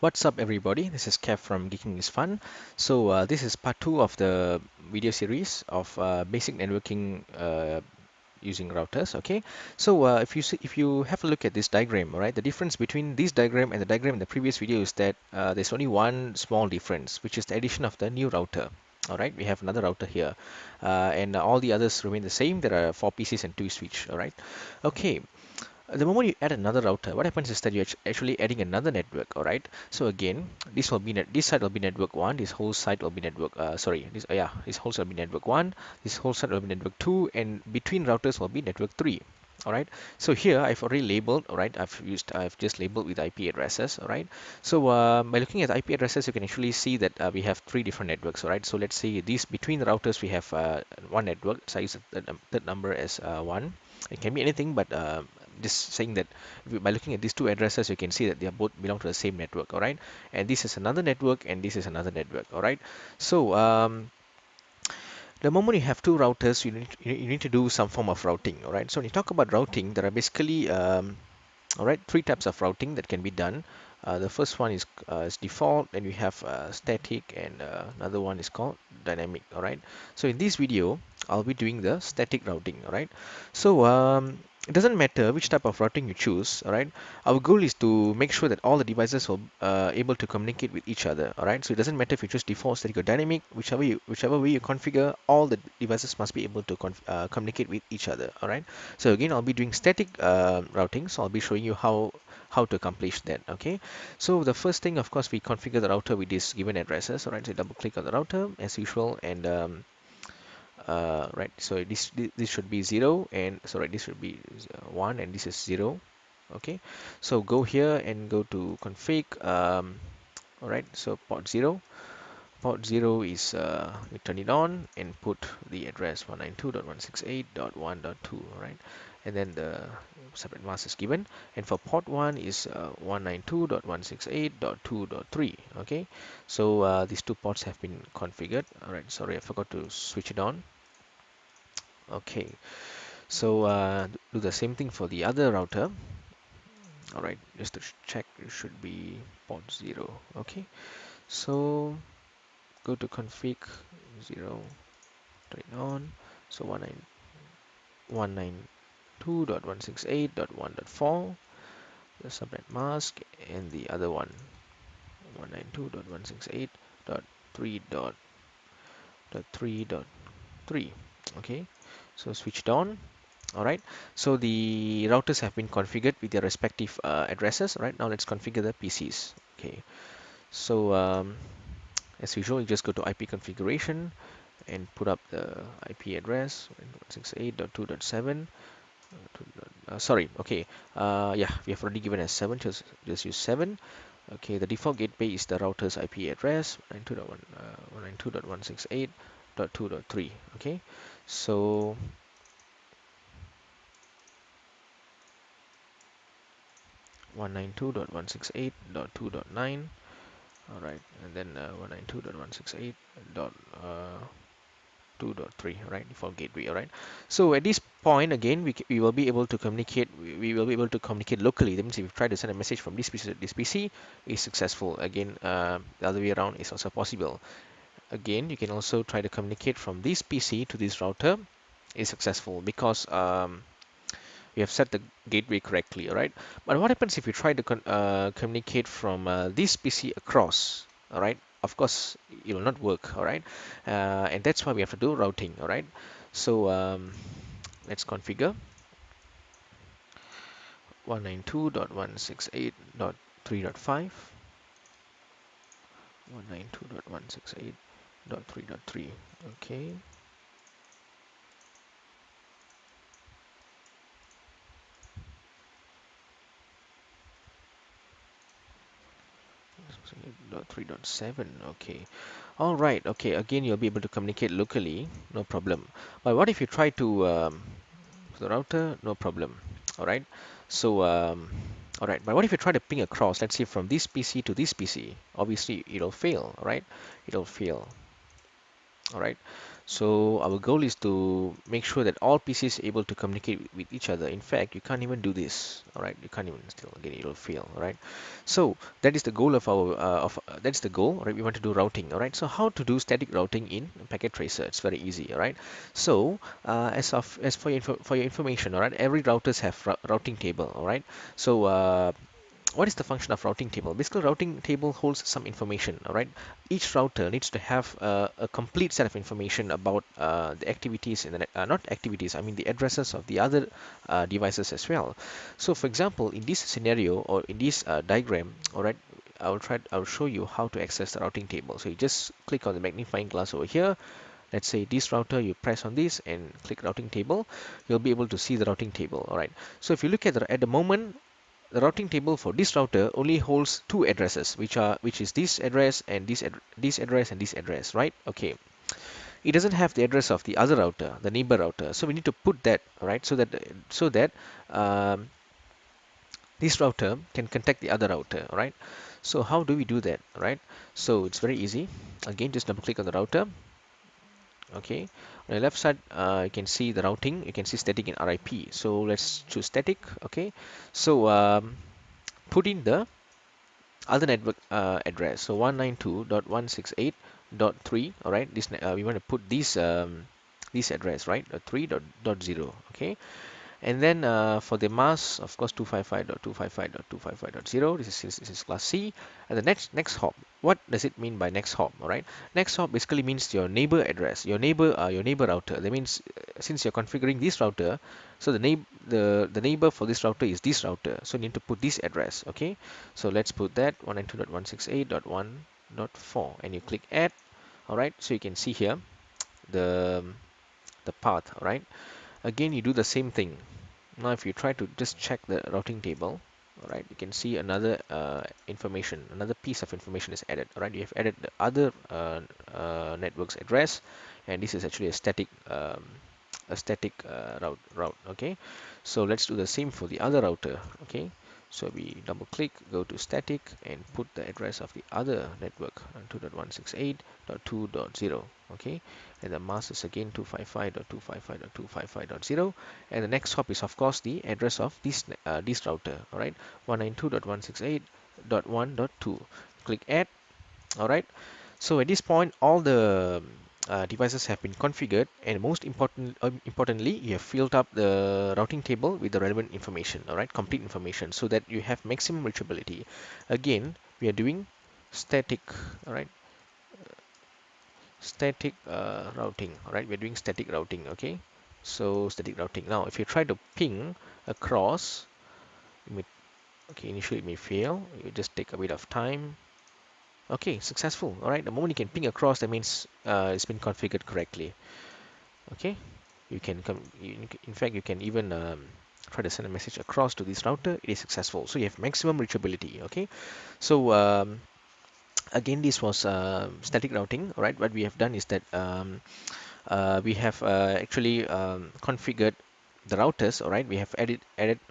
What's up, everybody? This is Kev from Geeking is Fun. This is part 2 of the video series of basic networking using routers. Okay, if you have a look at this diagram, all right, the difference between this diagram and the diagram in the previous video is that there's only one small difference, which is the addition of the new router. All right, we have another router here, and all the others remain the same. There are 4 PCs and 2 switch. All right, okay. The moment you add another router, what happens is that you're actually adding another network. All right. So again, this side will be network one. This whole side will be network. This whole side will be network one. This whole side will be network two, and between routers will be network three. All right. So here I've already labeled. All right. I've just labeled with IP addresses. All right. By looking at the IP addresses, you can actually see that we have 3 different networks. All right. So let's say these between the routers we have one network. So I use that number as one. It can be anything, but just saying that by looking at these 2 addresses, you can see that they are both belong to the same network. All right, and this is another network, and this is another network. All right, so the moment you have 2 routers, you need to do some form of routing. All right, so when you talk about routing, there are basically all right, 3 types of routing that can be done. The first one is default, and we have static, and another one is called dynamic. All right. So in this video, I'll be doing the static routing. All right. So it doesn't matter which type of routing you choose. All right. Our goal is to make sure that all the devices will able to communicate with each other. All right. So it doesn't matter if you choose default, static, or dynamic. Whichever way you configure, all the devices must be able to communicate with each other. All right. So again, I'll be doing static routing, so I'll be showing you how to accomplish that. Okay, so the first thing, of course, we configure the router with these given addresses. All right, so double click on the router as usual, and right, so this should be 0, and so right, this should be 1, and this is 0. Okay, so go here and go to config. All right, so port 0. Port 0 is we turn it on and put the address 192.168.1.2, right? And then the separate mask is given. And for port 1 is 192.168.2.3, okay? So these 2 ports have been configured. All right, sorry, I forgot to switch it on. Okay, so do the same thing for the other router. All right, just to check, it should be port 0, okay? So go to config 0, turn it on. So 192.168.1.4, the subnet mask, and the other one 192.168.3.3.3. Okay, so switched on. All right, so the routers have been configured with their respective addresses. All right, now let's configure the PCs. Okay, so as usual, you just go to IP configuration and put up the IP address 168.2.7. Sorry, okay. Yeah, we have already given as 7, just use 7. Okay, the default gateway is the router's IP address 192.168.2.3. Okay, so 192.168.2.9. All right, and then 192.168.2.3, right, default gateway. All right, so at this point again, we will be able to communicate. We will be able to communicate locally. That means if you try to send a message from this PC to this PC, is successful. Again, the other way around is also possible. Again, you can also try to communicate from this PC to this router, is successful because we have set the gateway correctly. All right, but what happens if you try to communicate from this PC across? All right, of course it will not work. All right, and that's why we have to do routing. All right, so let's configure 192.168.3.5, 192.168.3.3. Okay, dot 3.7. Okay, all right. Okay, again you'll be able to communicate locally, no problem. But what if you try to the router? No problem. All right, so all right, but what if you try to ping across, let's say from this PC to this PC? Obviously it'll fail. All right, it'll fail. All right, So our goal is to make sure that all PCs are able to communicate with each other. In fact, you can't even do this, all right? You can't even still, again, it'll fail, all right? So that is the goal of our that's the goal, right? We want to do routing, all right? So how to do static routing in Packet Tracer? It's very easy, all right? So as for for your information, all right, every routers have routing table, all right? So what is the function of routing table? Basically, routing table holds some information, all right? Each router needs to have a complete set of information about the activities in the net, not activities, I mean the addresses of the other devices as well. So for example, in this scenario or in this diagram, all right, I'll show you how to access the routing table. So you just click on the magnifying glass over here. Let's say this router, you press on this and click routing table, you'll be able to see the routing table, all right? So if you look at the moment, the routing table for this router only holds two addresses, which is this address and this address and this address, right? Okay. It doesn't have the address of the other router, the neighbor router. So we need to put that, right? So that um, this router can contact the other router, right? So how do we do that, right? So it's very easy. Again, just double click on the router. Okay, on the left side, you can see the routing. You can see static and RIP. So let's choose static. Okay, so put in the other network address, so 192.168.3. all right, this we want to put this address, right, 3.0. okay. And then for the mask, of course, 255.255.255.0. This is class C. And the next hop. What does it mean by next hop? All right. Next hop basically means your neighbor address, your neighbor router. That means since you're configuring this router, so the neighbor for this router is this router. So you need to put this address. Okay. So let's put that 192.168.1.4, and you click add. All right. So you can see here the path. All right. Again, you do the same thing. Now if you try to just check the routing table, all right, you can see another another piece of information is added. All right, you have added the other network's address, and this is actually a static route. Okay, so let's do the same for the other router. Okay, so we double click, go to static, and put the address of the other network on 2.168.2.0. Okay, and the mask is again 255.255.255.0, and the next hop is of course the address of this router. All right, 192.168.1.2. Click add. All right, so at this point all the devices have been configured, and importantly, you have filled up the routing table with the relevant information, all right, complete information, so that you have maximum reachability. Again, we are doing static, all right, static routing. All right, we're doing static routing. Okay, so static routing. Now if you try to ping across, it may, okay, initially it may fail. You just take a bit of time. Okay, successful. All right, the moment you can ping across, that means it's been configured correctly. Okay, you can come, in fact you can even try to send a message across to this router. It is successful, so you have maximum reachability. Okay, so again, this was static routing. All right, what we have done is that we have actually configured the routers. All right, we have added,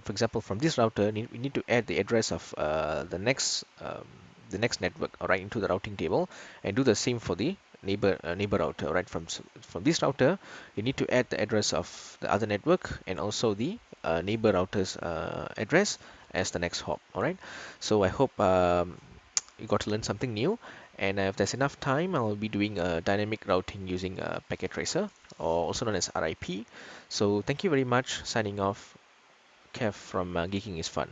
for example, from this router, we need to add the address of the next network, all right, into the routing table, and do the same for the neighbor router. All right, from this router, you need to add the address of the other network and also the neighbor router's address as the next hop. All right, so I hope you got to learn something new. And if there's enough time, I'll be doing dynamic routing using Packet Tracer, or also known as RIP. So thank you very much. Signing off, Kev from Geeking is Fun.